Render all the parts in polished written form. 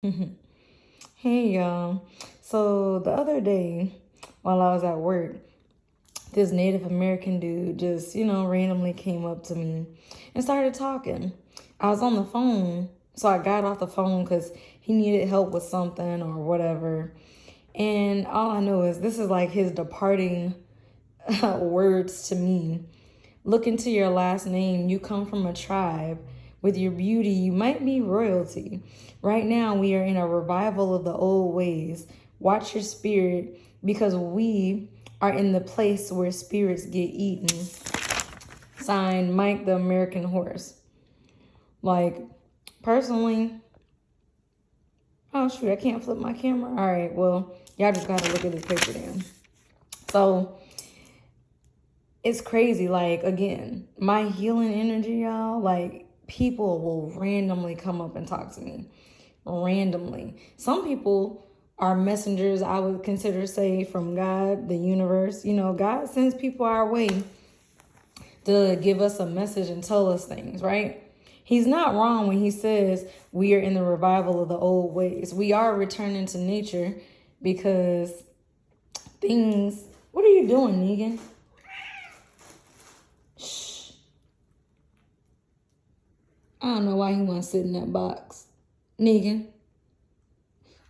Hey y'all. So the other day while I was at work, this Native American dude just, randomly came up to me and started talking. I was on the phone, so I got off the phone because he needed help with something or whatever. And all I know is this is like his departing words to me. Look into your last name. You come from a tribe. With your beauty, you might be royalty. Right now, we are in a revival of the old ways. Watch your spirit because we are in the place where spirits get eaten. Signed, Mike the American Horse. Like, personally, oh shoot, I can't flip my camera. All right, well, y'all just gotta look at this picture then. So, it's crazy. Like, again, my healing energy, y'all, like, people will randomly come up and talk to me. Randomly. Some people are messengers, I would consider, say, from God, the universe. God sends people our way to give us a message and tell us things, right? He's not wrong when he says we are in the revival of the old ways. We are returning to nature because things. What are you doing, Negan? Shh. I don't know why he wants to sit in that box. Negan.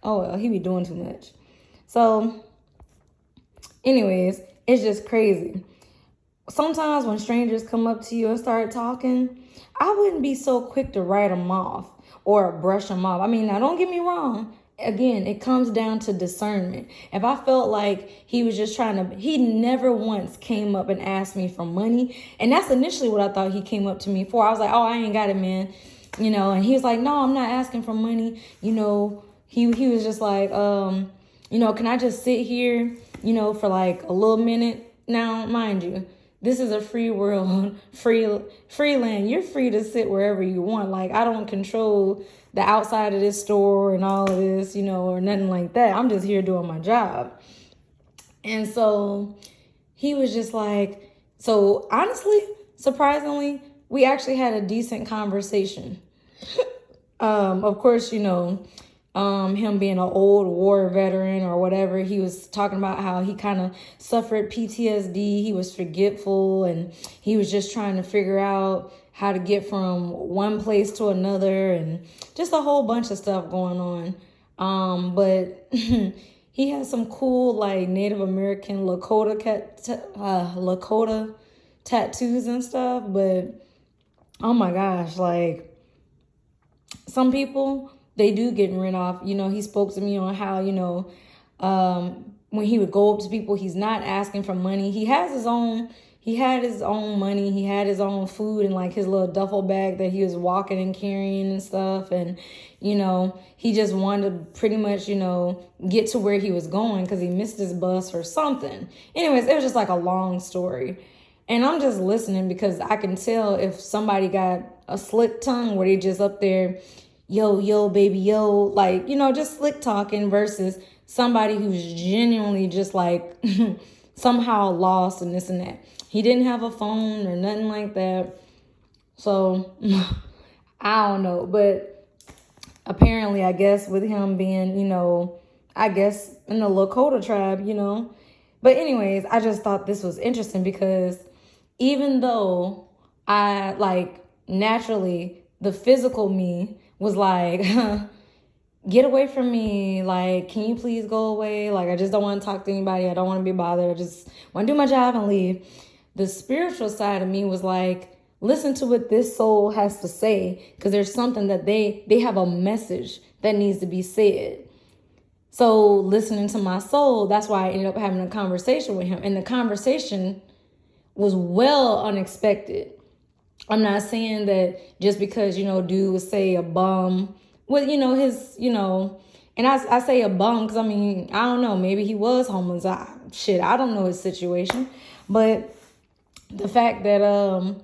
Oh, well, he be doing too much. So, anyways, it's just crazy. Sometimes when strangers come up to you and start talking, I wouldn't be so quick to write them off or brush them off. I mean, now don't get me wrong. Again, it comes down to discernment. If I felt like he was just he never once came up and asked me for money. And that's initially what I thought he came up to me for. I was like, oh, I ain't got it, man. And he was like, no, I'm not asking for money. He was just like, can I just sit here, for like a little minute? Now, mind you, this is a free world, free land. You're free to sit wherever you want. Like, I don't control the outside of this store and all of this, or nothing like that. I'm just here doing my job. And so he was just like, so honestly, surprisingly, we actually had a decent conversation. Of course, him being an old war veteran or whatever, he was talking about how he kind of suffered PTSD. He was forgetful and he was just trying to figure out how to get from one place to another and just a whole bunch of stuff going on. But he has some cool like Native American Lakota tattoos and stuff. But oh my gosh, like some people, they do get rid off. He spoke to me on how, when he would go up to people, he's not asking for money. He had his own money. He had his own food and like his little duffel bag that he was walking and carrying and stuff. And, he just wanted to pretty much, get to where he was going because he missed his bus or something. Anyways, it was just like a long story. And I'm just listening because I can tell if somebody got a slick tongue where they just up there, yo, baby, yo, like, just slick talking versus somebody who's genuinely just like somehow lost and this and that. He didn't have a phone or nothing like that. So I don't know. But apparently, I guess with him being, I guess in the Lakota tribe, But anyways, I just thought this was interesting because even though I like naturally the physical me was like, get away from me. Like, can you please go away? Like, I just don't want to talk to anybody. I don't want to be bothered. I just want to do my job and leave. The spiritual side of me was like, listen to what this soul has to say because there's something that they have a message that needs to be said. So listening to my soul, that's why I ended up having a conversation with him. And the conversation was well unexpected. I'm not saying that just because, dude would say a bum with, and I say a bum because, I mean, I don't know, maybe he was homeless. I don't know his situation. But the fact that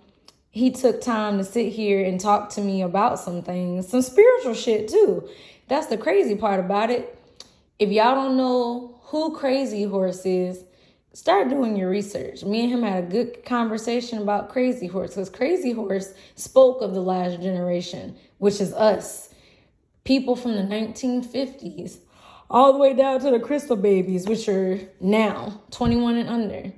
he took time to sit here and talk to me about some things, some spiritual shit too. That's the crazy part about it. If y'all don't know who Crazy Horse is, start doing your research. Me and him had a good conversation about Crazy Horse because Crazy Horse spoke of the last generation, which is us. people from the 1950s, all the way down to the crystal babies, which are now 21 and under.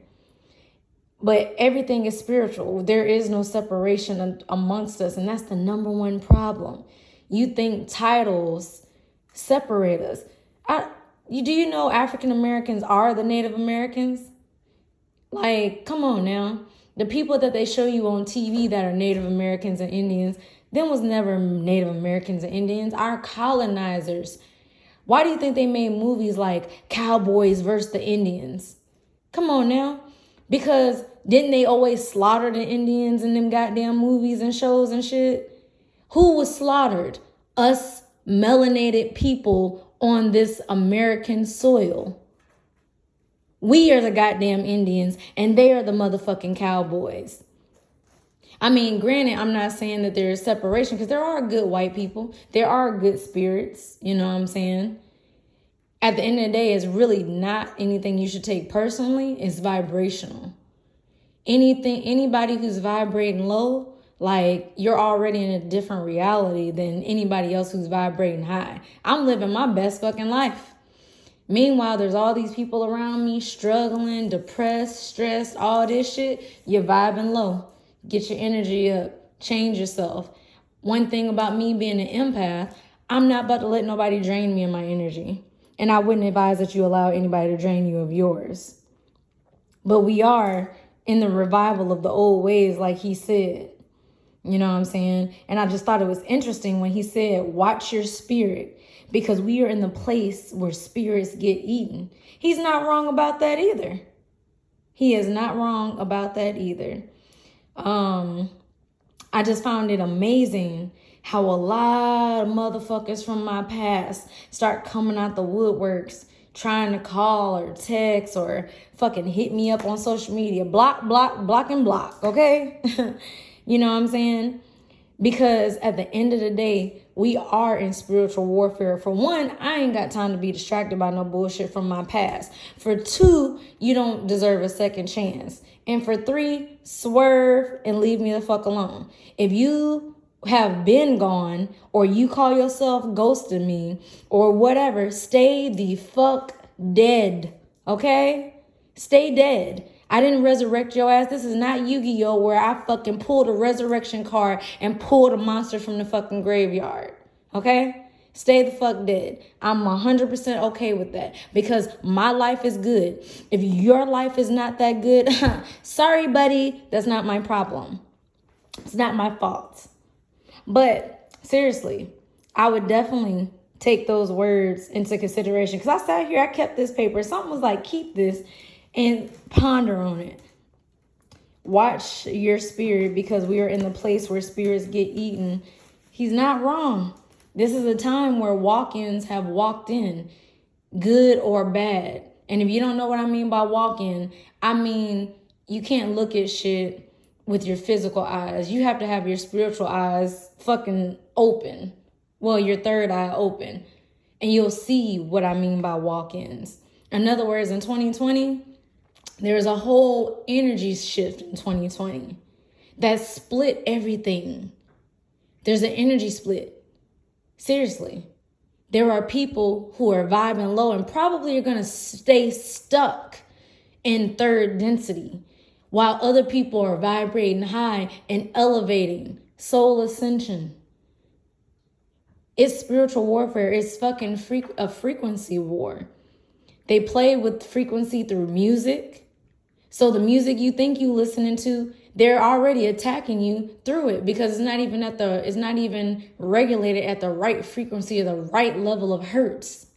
But everything is spiritual. There is no separation amongst us. And that's the number one problem. You think titles separate us. Do you know African Americans are the Native Americans? Like, come on now. The people that they show you on TV that are Native Americans and Indians, them was never Native Americans and Indians. Our colonizers. Why do you think they made movies like Cowboys versus the Indians? Come on now. Because didn't they always slaughter the Indians in them goddamn movies and shows and shit? Who was slaughtered? Us melanated people on this American soil. We are the goddamn Indians and they are the motherfucking cowboys. I mean, granted, I'm not saying that there is separation because there are good white people. There are good spirits. You know what I'm saying? At the end of the day, it's really not anything you should take personally. It's vibrational. Anybody who's vibrating low, like you're already in a different reality than anybody else who's vibrating high. I'm living my best fucking life. Meanwhile, there's all these people around me struggling, depressed, stressed, all this shit. You're vibing low. Get your energy up. Change yourself. One thing about me being an empath, I'm not about to let nobody drain me of my energy. And I wouldn't advise that you allow anybody to drain you of yours. But we are in the revival of the old ways, like he said. You know what I'm saying? And I just thought it was interesting when he said, watch your spirit, because we are in the place where spirits get eaten. He's not wrong about that either. He is not wrong about that either. I just found it amazing how a lot of motherfuckers from my past start coming out the woodworks, trying to call or text or fucking hit me up on social media. Block, and block, okay? You know what I'm saying? Because at the end of the day, we are in spiritual warfare. For one, I ain't got time to be distracted by no bullshit from my past. For two, you don't deserve a second chance. And for three, swerve and leave me the fuck alone. If you have been gone or you call yourself ghosting me or whatever, stay the fuck dead, okay? Stay dead. I didn't resurrect your ass. This is not Yu-Gi-Oh! Where I fucking pulled a resurrection card and pulled a monster from the fucking graveyard, okay? Stay the fuck dead. I'm 100% okay with that because my life is good. If your life is not that good, sorry, buddy, that's not my problem. It's not my fault. But seriously, I would definitely take those words into consideration because I sat here, I kept this paper. Something was like, keep this and ponder on it. Watch your spirit because we are in the place where spirits get eaten. He's not wrong. This is a time where walk-ins have walked in, good or bad. And if you don't know what I mean by walk-in, I mean you can't look at shit with your physical eyes. You have to have your spiritual eyes fucking open. Well, your third eye open. And you'll see what I mean by walk-ins. In other words, in 2020, there's a whole energy shift in 2020 that split everything. There's an energy split. Seriously. There are people who are vibing low and probably are going to stay stuck in third density, while other people are vibrating high and elevating soul ascension. It's spiritual warfare. It's fucking a frequency war. They play with frequency through music. So the music you think you listening to, they're already attacking you through it because it's not even regulated at the right frequency or the right level of hertz.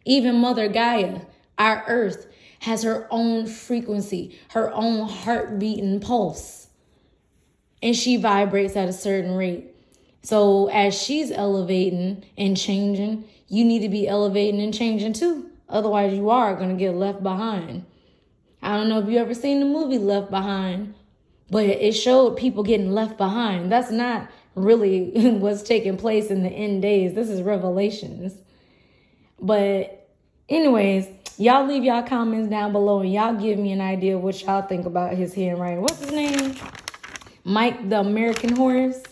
Even Mother Gaia, our earth, has her own frequency, her own heartbeat and pulse. And she vibrates at a certain rate. So as she's elevating and changing, you need to be elevating and changing too. Otherwise you are going to get left behind. I don't know if you ever seen the movie Left Behind, but it showed people getting left behind. That's not really what's taking place in the end days. This is Revelations. But anyways, y'all leave y'all comments down below and y'all give me an idea of what y'all think about his handwriting. What's his name? Mike the American Horse.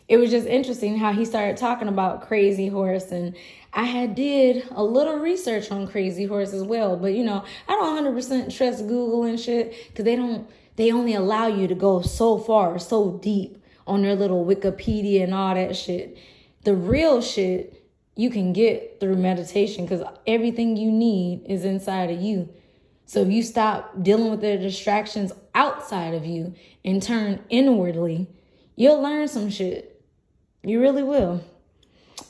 it was just interesting how he started talking about Crazy Horse, and I had did a little research on Crazy Horse as well. But you know, I don't 100% trust Google and shit, because they only allow you to go so far, so deep on their little Wikipedia and all that shit. The real shit you can get through meditation, because everything you need is inside of you. So if you stop dealing with the distractions outside of you and turn inwardly, you'll learn some shit. You really will.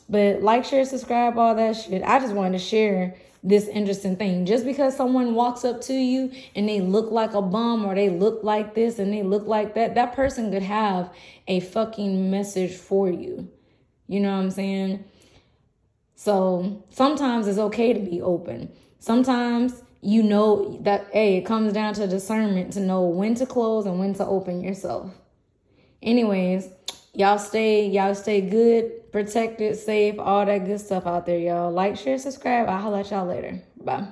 But like, share, subscribe, all that shit. I just wanted to share this interesting thing. Just because someone walks up to you and they look like a bum, or they look like this and they look like that, that person could have a fucking message for you. You know what I'm saying? So sometimes it's okay to be open. Sometimes you know that, hey, it comes down to discernment to know when to close and when to open yourself. Anyways, y'all stay good, protected, safe, all that good stuff out there, y'all. Like, share, subscribe. I'll holler at y'all later. Bye.